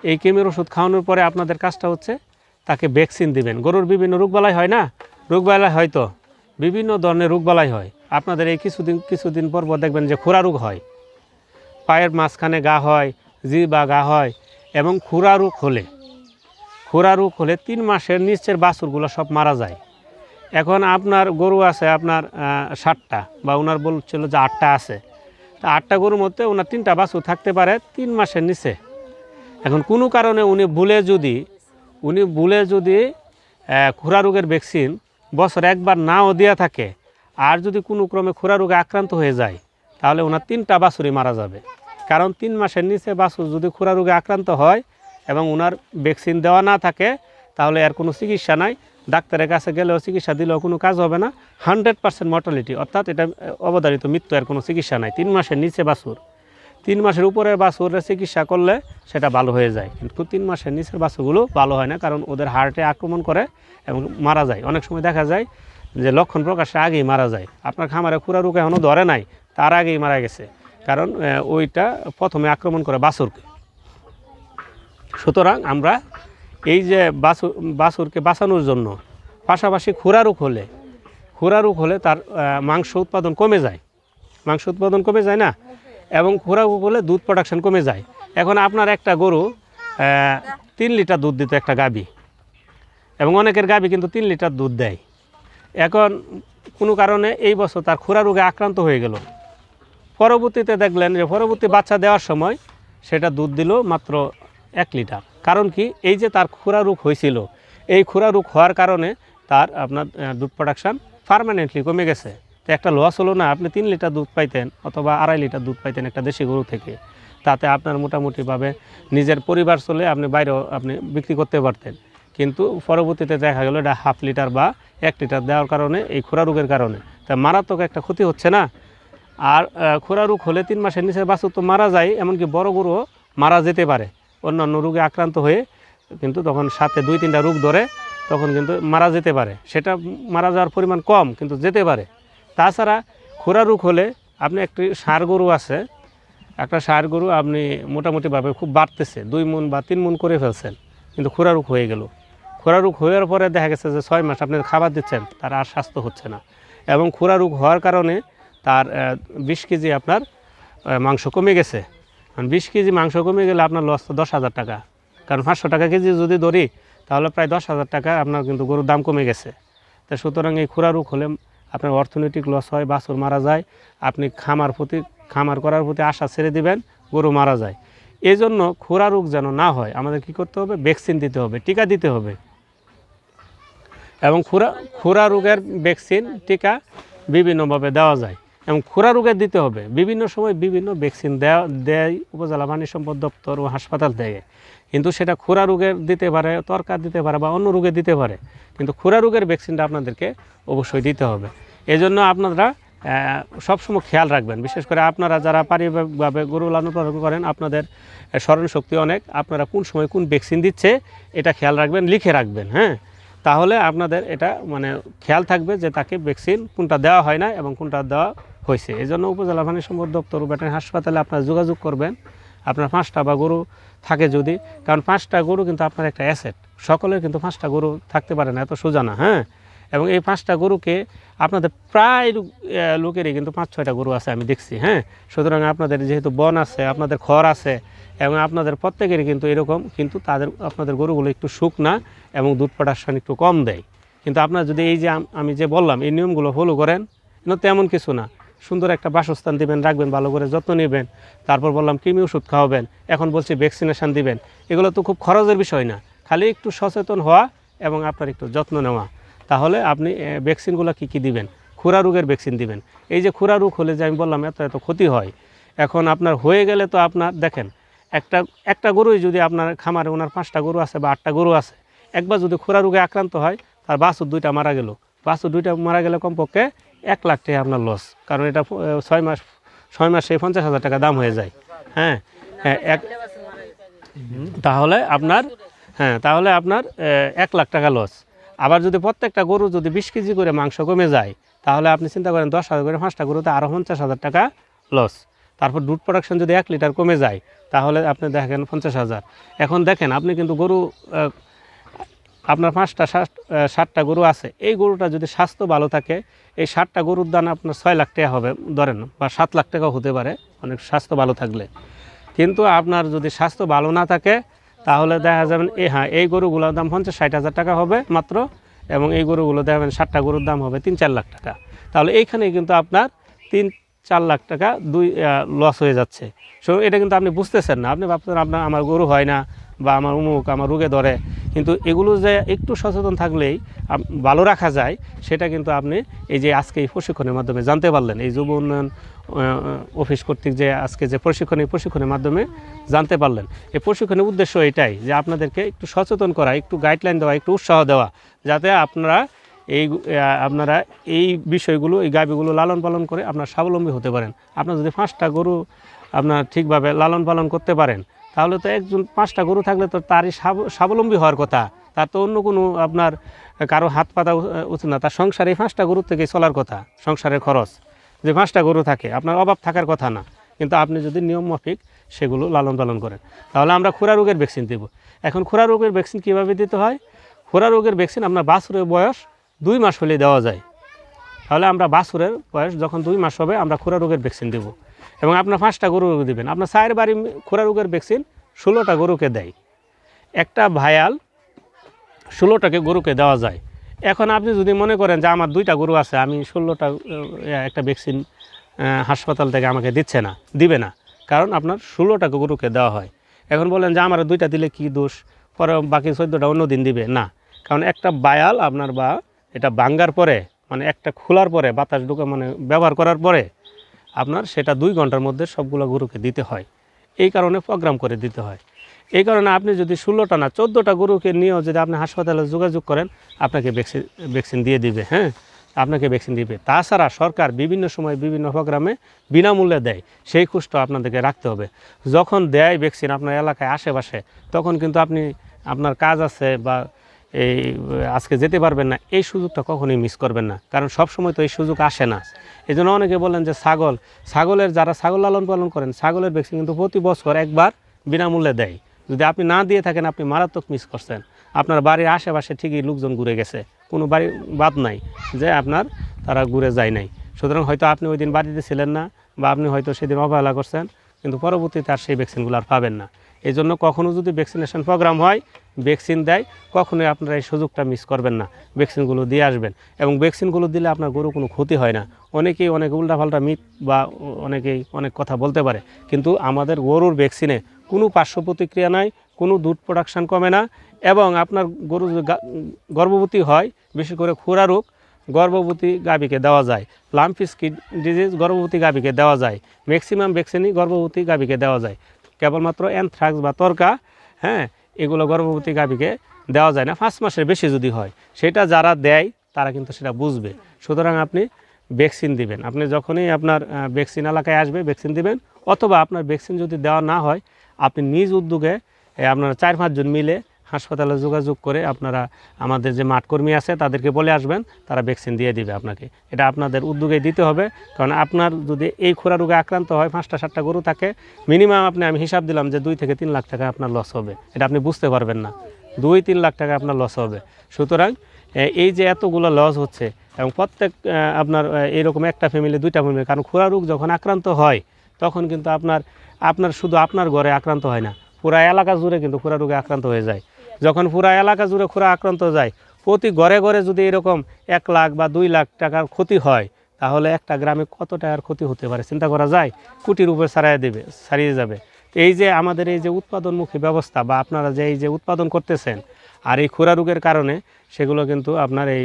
এই কৃমির ওষুধ খাওয়ানোর পরে আপনাদের কাজটা হচ্ছে তাকে ভ্যাকসিন দিবেন। গরুর বিভিন্ন রোগবালাই হয় না, রোগবালাই হয়তো বিভিন্ন ধরনের রোগবালাই হয়। আপনাদের এই কিছুদিন পর দেখবেন যে খুরা রোগ হয়, পায়ের মাঝখানে ঘা হয়, জিহ্বা ঘা হয়। এবং খুরা রোগ হলে 3 মাসের নিচের বাছুরগুলো সব মারা যায়। এখন আপনার গরু আছে আপনার 60টা, বা ওনার বলছিল যে 8টা আছে। তা 8টা গরুর মধ্যে ওনার 3টা বাছুর থাকতে পারে 3 মাসের নিচে। এখন কোনো কারণে উনি ভুলে যদি খুরা রোগের ভ্যাকসিন বছরে একবার নাও দেওয়া থাকে, আর যদি কোনো ক্রমে খুরা রোগে আক্রান্ত হয়ে যায়, তাহলে ওনার 3টা বাছুরই মারা যাবে। কারণ 3 মাসের নিচে বাছুর যদি খুরা রোগে আক্রান্ত হয় এবং ওনার ভ্যাকসিন দেওয়া না থাকে, তাহলে আর কোনো চিকিৎসা নাই। ডাক্তারের কাছে গেলেও চিকিৎসা দিলেও কোনো কাজ হবে না। 100% মর্টালিটি, অর্থাৎ এটা অবধারিত মৃত্যু, আর কোনো চিকিৎসা নাই। 3 মাসের নিচে বাছুর, 3 মাসের উপরের বাছুরের চিকিৎসা করলে সেটা ভালো হয়ে যায়, কিন্তু 3 মাসের নিচের বাছুরগুলো ভালো হয় না, কারণ ওদের হার্টে আক্রমণ করে এবং মারা যায়। অনেক সময় দেখা যায় যে লক্ষণ প্রকাশের আগেই মারা যায়। আপনার খামারে খুরা রোগ এখনও ধরে নাই, তার আগেই মারা গেছে, কারণ ওইটা প্রথমে আক্রমণ করে বাছুরকে। সুতরাং আমরা এই যে বাছুরকে বাঁচানোর জন্য পাশাপাশি খুরা রোগ হলে তার মাংস উৎপাদন কমে যায় না, এবং খুরা রোগ হলে দুধ প্রোডাকশন কমে যায়। এখন আপনার একটা গরু 3 লিটার দুধ দিত, একটা গাভী, এবং অনেকের গাভী কিন্তু 3 লিটার দুধ দেয়। এখন কোনো কারণে এই বছর তার খুরা রোগে আক্রান্ত হয়ে গেল। পরবর্তীতে দেখলেন যে পরবর্তী বাচ্চা দেওয়ার সময় সেটা দুধ দিল মাত্র 1 লিটার। কারণ কি, এই যে তার খুরা রোগ হয়েছিল, এই খুরা রোগ হওয়ার কারণে তার আপনার দুধ প্রোডাকশান পার্মানেন্টলি কমে গেছে। তো একটা লস হলো না? আপনি 3 লিটার দুধ পাইতেন অথবা 2.5 লিটার দুধ পাইতেন একটা দেশি গরু থেকে, তাতে আপনার মোটামুটিভাবে নিজের পরিবার চলে আপনি বাইরেও আপনি বিক্রি করতে পারতেন। কিন্তু পরবর্তীতে দেখা গেল এটা 1/2 লিটার বা 1 লিটার দেওয়ার কারণে, এই খুরা রোগের কারণে তা মারাত্মক একটা ক্ষতি হচ্ছে না। আর খুরা রোগ হলে 3 মাসের নিচের বাছুর তো মারা যায়, এমনকি বড় গরুও মারা যেতে পারে অন্যান্য রোগে আক্রান্ত হয়ে, কিন্তু তখন সাথে 2-3টা রোগ ধরে, তখন কিন্তু মারা যেতে পারে। সেটা মারা যাওয়ার পরিমাণ কম, কিন্তু যেতে পারে। তাছাড়া খুরা রোগ হলে আপনি একটি ষাঁড় গরু আছে, একটা ষাঁড় গরু আপনি মোটামুটিভাবে খুব বাড়তেছে, 2 মণ বা 3 মণ করে ফেলছেন, কিন্তু খুরা রোগ হয়ে গেল। খুরা রোগ হওয়ার পরে দেখা গেছে যে 6 মাস আপনি খাবার দিচ্ছেন, তার আর স্বাস্থ্য হচ্ছে না, এবং খুরা রোগ হওয়ার কারণে তার 20 কেজি আপনার মাংস কমে গেছে। 20 কেজি মাংস কমে গেলে আপনার লস তো 10,000 টাকা, কারণ 500 টাকা কেজি যদি ধরি তাহলে প্রায় 10,000 টাকা আপনার কিন্তু গরুর দাম কমে গেছে। তো সুতরাং এই খুরা রোগ হলে আপনার অর্থনৈতিক লস হয়, বাছুর মারা যায়, আপনি খামার করার প্রতি আশা ছেড়ে দিবেন, গরু মারা যায়। এই জন্য খুরা রোগ যেন না হয় আমাদের কি করতে হবে? ভ্যাকসিন দিতে হবে, টিকা দিতে হবে। এবং খুরা রোগের ভ্যাকসিন টিকা বিভিন্নভাবে দেওয়া যায়, এবং খুরা রোগের দিতে হবে বিভিন্ন সময় বিভিন্ন ভ্যাকসিন দেয় উপজেলা প্রাণী সম্পদ দপ্তর ও হাসপাতাল থেকে। কিন্তু সেটা খুরা রোগের দিতে পারে, তরকার দিতে পারে, বা অন্য রোগে দিতে পারে, কিন্তু খুরা রোগের ভ্যাকসিনটা আপনাদেরকে অবশ্যই দিতে হবে। এই জন্য আপনারা সবসময় খেয়াল রাখবেন, বিশেষ করে আপনারা যারা পারিবারিকভাবে গরু লালন পালন করেন, আপনাদের স্মরণশক্তি অনেক, আপনারা কোন সময় কোন ভ্যাকসিন দিচ্ছে এটা খেয়াল রাখবেন, লিখে রাখবেন। হ্যাঁ, তাহলে আপনাদের এটা মানে খেয়াল থাকবে যে তাকে ভ্যাকসিন কোনটা দেওয়া হয় না এবং কোনটা দেওয়া হয়েছে। এই জন্য উপজেলা প্রাণী সম্পদ দপ্তর ও ভেটেরিনারি হাসপাতালে আপনারা যোগাযোগ করবেন। আপনার 5টা বা গরু থাকে যদি, কারণ 5টা গরু কিন্তু আপনার একটা অ্যাসেট, সকলের কিন্তু 5টা গরু থাকতে পারে না, এত সোজা না। হ্যাঁ, এবং এই 5টা গরুকে আপনাদের প্রায় লোকেরই কিন্তু 5-6টা গরু আছে আমি দেখছি। হ্যাঁ, সুতরাং আপনাদের যেহেতু বন আছে, আপনাদের খড় আছে, এবং আপনাদের প্রত্যেকেরই কিন্তু এরকম, কিন্তু আপনাদের গরুগুলো একটু শুকনা এবং দুধ প্রোডাকশন একটু কম দেয়। কিন্তু আপনারা যদি এই যে আমি যে বললাম এই নিয়মগুলো ফলো করেন, কিন্তু তেমন কিছু না, সুন্দর একটা বাসস্থান দিবেন, রাখবেন, ভালো করে যত্ন নেবেন, তারপর বললাম কৃমি ওষুধ খাওয়াবেন, এখন বলছি ভ্যাকসিনেশান দিবেন, এগুলো তো খুব খরচের বিষয় না, খালি একটু সচেতন হওয়া এবং আপনার একটু যত্ন নেওয়া। তাহলে আপনি ভ্যাকসিনগুলো কী দিবেন? খুরা রোগের ভ্যাকসিন দিবেন। এই যে খুরা রোগ হলে যে আমি বললাম এত ক্ষতি হয়, এখন আপনার হয়ে গেলে তো আপনার দেখেন একটা গরুই যদি আপনার খামারে ওনার 5টা গরু আছে বা 8টা গরু আছে, একবার যদি খুরা রোগে আক্রান্ত হয়, তার বাছুর 2টা মারা গেল, বাছুর 2টা মারা গেলে কমপক্ষে 1 লাখ টাকা আপনার লস, কারণ এটা 6 মাসে 50,000 টাকা দাম হয়ে যায়। হ্যাঁ, তাহলে আপনার 1 লাখ টাকা লস। আবার যদি প্রত্যেকটা গরু যদি 20 কেজি করে মাংস কমে যায়, তাহলে আপনি চিন্তা করেন 10,000 করে 5টা গরুতে আরও 50,000 টাকা লস। তারপর দুধ প্রোডাকশন যদি 1 লিটার কমে যায় তাহলে আপনি দেখেন 50,000। এখন দেখেন আপনি কিন্তু গরু আপনার 5টা 7টা গরু আছে, এই গরুটা যদি স্বাস্থ্য ভালো থাকে এই 7টা গরুর দাম আপনার 6 লাখ টাকা হবে ধরেন, বা 7 লাখ টাকাও হতে পারে অনেক স্বাস্থ্য ভালো থাকলে। কিন্তু আপনার যদি স্বাস্থ্য ভালো না থাকে তাহলে দেখা যাবেন এই গরুগুলোর দাম 50-60 হাজার টাকা হবে মাত্র, এবং এই গরুগুলো দেখবেন 7টা গরুর দাম হবে 3-4 লাখ টাকা। তাহলে এইখানে কিন্তু আপনার 3-4 লাখ টাকা লস হয়ে যাচ্ছে। সো এটা কিন্তু আপনি বুঝতেছেন না, আপনি ভাবছেন আমার গরু হয় না বা আমার আমার রোগে ধরে, কিন্তু এগুলো যে একটু সচেতন থাকলেই ভালো রাখা যায় সেটা কিন্তু আপনি এই যে আজকে এই প্রশিক্ষণের মাধ্যমে জানতে পারলেন। এই যুব উন্নয়ন অফিস কর্তৃক যে আজকে যে প্রশিক্ষণের মাধ্যমে জানতে পারলেন। এই প্রশিক্ষণের উদ্দেশ্য এটাই যে আপনাদেরকে একটু সচেতন করা, একটু গাইডলাইন দেওয়া, একটু উৎসাহ দেওয়া, যাতে আপনারা এই বিষয়গুলো, এই গাভীগুলো লালন পালন করে আপনার স্বাবলম্বী হতে পারেন। আপনার যদি 5টা গরু আপনার ঠিকভাবে লালন পালন করতে পারেন তাহলে তো একজন 5টা গরু থাকলে তো তারই স্বাবলম্বী হওয়ার কথা, তার তো অন্য কোনো আপনার কারো হাত পাতা উচিত না, তার সংসারে এই 5টা গরুর থেকে চলার কথা, সংসারের খরচ যে 5টা গরু থাকে আপনার অভাব থাকার কথা না। কিন্তু আপনি যদি নিয়ম মাফিক সেগুলো লালন পালন করেন তাহলে আমরা খুরা রোগের ভ্যাকসিন দেব। এখন খুরা রোগের ভ্যাকসিন কীভাবে দিতে হয়? খুরা রোগের ভ্যাকসিন আপনার বাছুরের বয়স 2 মাস হলে দেওয়া যায়। তাহলে আমরা বাছুরের বয়স যখন 2 মাস হবে আমরা খুরা রোগের ভ্যাকসিন দেব, এবং আপনার 5টা গরু দেবেন। আপনার 4 বাড়ি খুরা রোগের ভ্যাকসিন 16টা গরুকে দেয়, একটা ভায়াল 16টাকে গরুকে দেওয়া যায়। এখন আপনি যদি মনে করেন যে আমার 2টা গরু আছে, আমি 16টা একটা ভ্যাকসিন হাসপাতাল থেকে আমাকে দিবে না, কারণ আপনার 16টা গরুকে দেওয়া হয়। এখন বলেন যে আমার 2টা দিলে কি দোষ, পরে বাকি 14টা অন্য দিন দিবে না, কারণ একটা বায়াল আপনার বা এটা ভাঙ্গার পরে মানে একটা খোলার পরে বাতাস ঢুকে মানে ব্যবহার করার পরে আপনার সেটা 2 ঘন্টার মধ্যে সবগুলো গরুকে দিতে হয়। এই কারণে প্রোগ্রাম করে দিতে হয়। এই কারণে আপনি যদি 16টা না 14টা গরুকে নিয়েও যদি আপনি হাসপাতালে যোগাযোগ করেন আপনাকে ভ্যাকসিন দিয়ে দিবে। হ্যাঁ, আপনাকে ভ্যাকসিন দিবে। তাছাড়া সরকার বিভিন্ন সময় বিভিন্ন প্রোগ্রামে বিনামূল্যে দেয়, সেই খুশটা আপনাদেরকে রাখতে হবে। যখন দেয় ভ্যাকসিন আপনার এলাকায় আশেপাশে, তখন কিন্তু আপনার কাজ আছে বা আজকে যেতে পারবেন না, এই সুযোগটা কখনোই মিস করবেন না, কারণ সব সময় তো এই সুযোগ আসে না। এই জন্য অনেকে বলেন যে ছাগলের যারা ছাগল লালন পালন করেন ছাগলের ভ্যাকসিন কিন্তু প্রতি বছর একবার বিনামূল্যে দেয়। যদি আপনি না দিয়ে থাকেন আপনি মারাত্মক মিস করছেন। আপনার বাড়ির আশেপাশে ঠিকই লোকজন ঘুরে গেছে, কোনো বাড়ি বাদ নাই যে তারা ঘুরে যায় নাই। সুতরাং হয়তো আপনি ওই দিন বাড়িতে ছিলেন না, বা আপনি হয়তো সেদিন অবহেলা করছেন, কিন্তু পরবর্তীতে আর সেই ভ্যাকসিনগুলো আর পাবেন না। এই জন্য কখনও যদি ভ্যাকসিনেশন প্রোগ্রাম হয়, ভ্যাকসিন দেয়, কখনোই আপনারা এই সুযোগটা মিস করবেন না, ভ্যাকসিনগুলো দিয়ে আসবেন। এবং ভ্যাকসিনগুলো দিলে আপনার গরু কোনো ক্ষতি হয় না। অনেকেই অনেক উল্টাপাল্টা মিথ বা অনেকেই অনেক কথা বলতে পারে, কিন্তু আমাদের গরুর ভ্যাকসিনে কোনো পার্শ্ব প্রতিক্রিয়া নাই, কোনো দুধ প্রোডাকশান কমে না, এবং আপনার গরু গর্ভবতী হয়, বিশেষ করে খুরা রোগ গর্ভবতী গাভীকে দেওয়া যায়, লাম্পি স্কিন ডিজিজ গর্ভবতী গাভীকে দেওয়া যায়, ম্যাক্সিমাম ভ্যাকসিনই গর্ভবতী গাভীকে দেওয়া যায়। কেবলমাত্র অ্যানথ্রাক্স বা তরকা, হ্যাঁ, এগুলো গর্ভবতী গাভীকে দেওয়া যায় না 5 মাসের বেশি যদি হয়। সেটা যারা দেয় তারা কিন্তু সেটা বুঝবে। সুতরাং আপনি ভ্যাকসিন দিবেন, আপনি যখনই আপনার ভ্যাকসিন এলাকায় আসবে ভ্যাকসিন দিবেন, অথবা আপনার ভ্যাকসিন যদি দেওয়া না হয় আপনি নিজ উদ্যোগে আপনারা 4-5 জন মিলে হাসপাতালে যোগাযোগ করে আপনারা আমাদের যে মাঠকর্মী আছে তাদেরকে বলে আসবেন, তারা ভ্যাকসিন দিয়ে দিবে আপনাকে। এটা আপনাদের উদ্যোগে দিতে হবে, কারণ আপনার যদি এই খুরা রোগে আক্রান্ত হয় 5টা-7টা গরু থাকে, মিনিমাম আমি হিসাব দিলাম যে 2 থেকে 3 লাখ টাকা আপনার লস হবে। এটা আপনি বুঝতে পারবেন না, 2-3 লাখ টাকা আপনার লস হবে। সুতরাং এই যে এতগুলো লস হচ্ছে, এবং প্রত্যেক আপনার এইরকম একটা ফ্যামিলি 2টা ফ্যামিলি, কারণ খুরা রোগ যখন আক্রান্ত হয় তখন কিন্তু আপনার শুধু আপনার ঘরে আক্রান্ত হয় না, পুরা এলাকা জুড়ে কিন্তু খুরা রোগে আক্রান্ত হয়ে যায়। যখন পুরা এলাকা জুড়ে খুরা আক্রান্ত যায়, প্রতি ঘরে ঘরে যদি এরকম 1 লাখ বা 2 লাখ টাকার ক্ষতি হয়, তাহলে একটা গ্রামে কত টাকার ক্ষতি হতে পারে চিন্তা করা যায়? কোটির উপর ছাড়িয়ে যাবে। এই যে আমাদের এই যে উৎপাদনমুখী ব্যবস্থা, বা আপনারা যে এই যে উৎপাদন করতেছেন, আর এই খুরা রোগের কারণে সেগুলো কিন্তু আপনার এই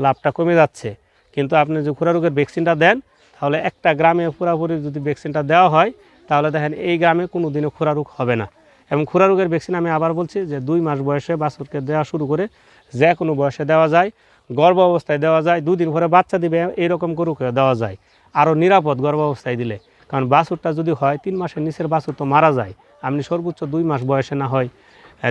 লাভটা কমে যাচ্ছে। কিন্তু আপনি যে খুরা রোগের ভ্যাকসিনটা দেন, তাহলে একটা গ্রামে পুরোপুরি যদি ভ্যাকসিনটা দেওয়া হয়, তাহলে দেখেন এই গ্রামে কোনো দিনও খুরা রোগ হবে না। এবং খুরা রোগের ভ্যাকসিন আমি আবার বলছি যে 2 মাস বয়সে বাছুরকে দেওয়া শুরু করে যে কোনো বয়সে দেওয়া যায়, গর্ভ অবস্থায় দেওয়া যায়, 2 দিন পরে বাচ্চা দিবে এইরকম গরুকে দেওয়া যায়, আরও নিরাপদ গর্ভ অবস্থায় দিলে। কারণ বাছুরটা যদি হয় 3 মাসের নিচের বাছুর তো মারা যায়, আপনি সর্বোচ্চ 2 মাস বয়সে না হয়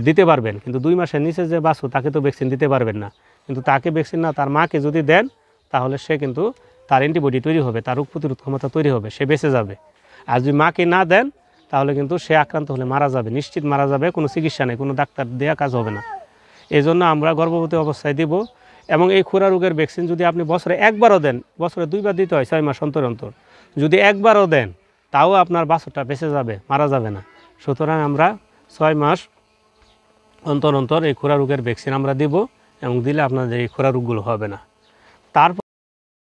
দিতে পারবেন, কিন্তু 2 মাসের নিচে যে বাছুর তাকে তো ভ্যাকসিন দিতে পারবেন না। কিন্তু তাকে ভ্যাকসিন না, তার মাকে যদি দেন, তাহলে সে কিন্তু তার অ্যান্টিবডি তৈরি হবে, তার রোগ প্রতিরোধ ক্ষমতা তৈরি হবে, সে বেঁচে যাবে। আর যদি মাকে না দেন তাহলে কিন্তু সে আক্রান্ত হলে মারা যাবে, নিশ্চিত মারা যাবে, কোনো চিকিৎসা নেই, কোনো ডাক্তার দেওয়া কাজ হবে না। এই জন্য আমরা গর্ভবতী অবস্থায় দিব। এবং এই খুরা রোগের ভ্যাকসিন যদি আপনি বছরে একবারও দেন, বছরে 2 বার দিতে হয় 6 মাস অন্তর অন্তর, যদি একবারও দেন তাও আপনার বাছুরটা বেঁচে যাবে, মারা যাবে না। সুতরাং আমরা 6 মাস অন্তর অন্তর এই খুরা রোগের ভ্যাকসিন আমরা দিব, এবং দিলে আপনাদের এই খুরা রোগগুলো হবে না। তারপর